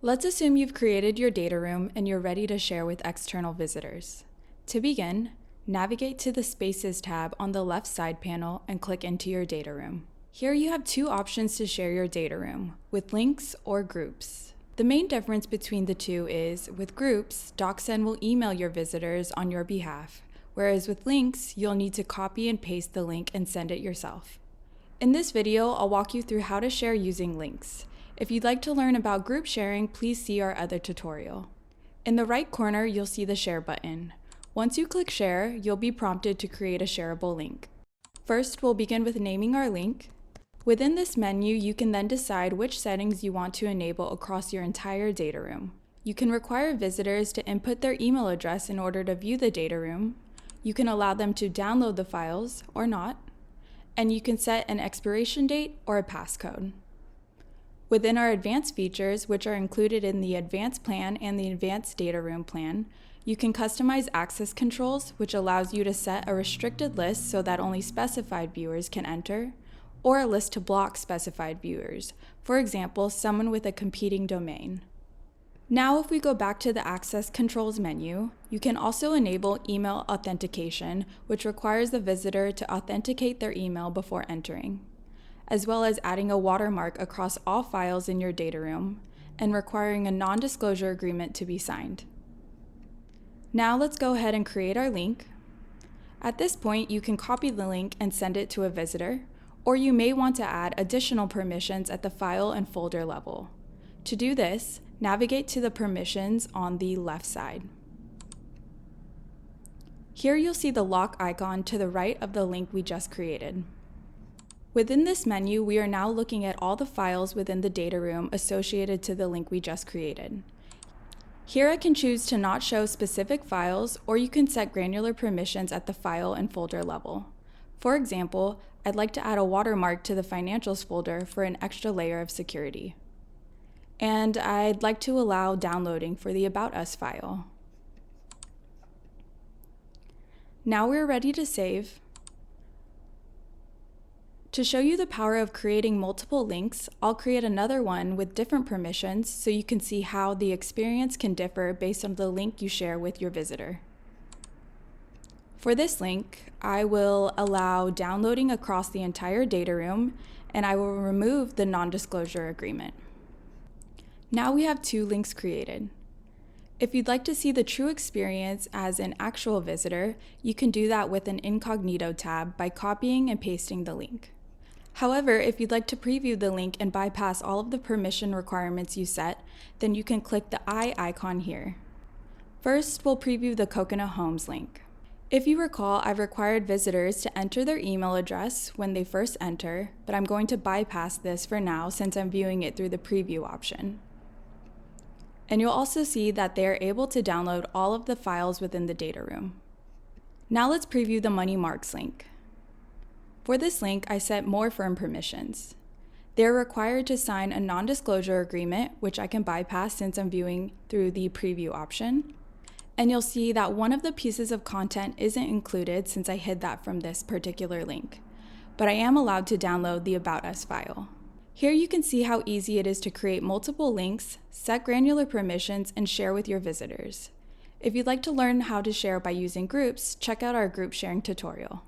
Let's assume you've created your data room and you're ready to share with external visitors. To begin, navigate to the Spaces tab on the left side panel and click into your data room. Here you have two options to share your data room, with links or groups. The main difference between the two is, with groups, DocSend will email your visitors on your behalf, whereas with links, you'll need to copy and paste the link and send it yourself. In this video, I'll walk you through how to share using links. If you'd like to learn about group sharing, please see our other tutorial. In the right corner, you'll see the Share button. Once you click Share, you'll be prompted to create a shareable link. First, we'll begin with naming our link. Within this menu, you can then decide which settings you want to enable across your entire data room. You can require visitors to input their email address in order to view the data room. You can allow them to download the files or not. And you can set an expiration date or a passcode. Within our advanced features, which are included in the Advanced Plan and the Advanced Data Room Plan, you can customize access controls, which allows you to set a restricted list so that only specified viewers can enter, or a list to block specified viewers, for example, someone with a competing domain. Now, if we go back to the Access Controls menu, you can also enable email authentication, which requires the visitor to authenticate their email before entering, as well as adding a watermark across all files in your data room and requiring a non-disclosure agreement to be signed. Now let's go ahead and create our link. At this point, you can copy the link and send it to a visitor, or you may want to add additional permissions at the file and folder level. To do this, navigate to the permissions on the left side. Here you'll see the lock icon to the right of the link we just created. Within this menu, we are now looking at all the files within the data room associated to the link we just created. Here I can choose to not show specific files, or you can set granular permissions at the file and folder level. For example, I'd like to add a watermark to the financials folder for an extra layer of security. And I'd like to allow downloading for the About Us file. Now we're ready to save. To show you the power of creating multiple links, I'll create another one with different permissions so you can see how the experience can differ based on the link you share with your visitor. For this link, I will allow downloading across the entire data room, and I will remove the non-disclosure agreement. Now we have two links created. If you'd like to see the true experience as an actual visitor, you can do that with an incognito tab by copying and pasting the link. However, if you'd like to preview the link and bypass all of the permission requirements you set, then you can click the eye icon here. First, we'll preview the Coconut Homes link. If you recall, I've required visitors to enter their email address when they first enter, but I'm going to bypass this for now since I'm viewing it through the preview option. And you'll also see that they are able to download all of the files within the data room. Now let's preview the Money Marks link. For this link, I set more firm permissions. They're required to sign a non-disclosure agreement, which I can bypass since I'm viewing through the preview option. And you'll see that one of the pieces of content isn't included since I hid that from this particular link. But I am allowed to download the About Us file. Here you can see how easy it is to create multiple links, set granular permissions, and share with your visitors. If you'd like to learn how to share by using groups, check out our group sharing tutorial.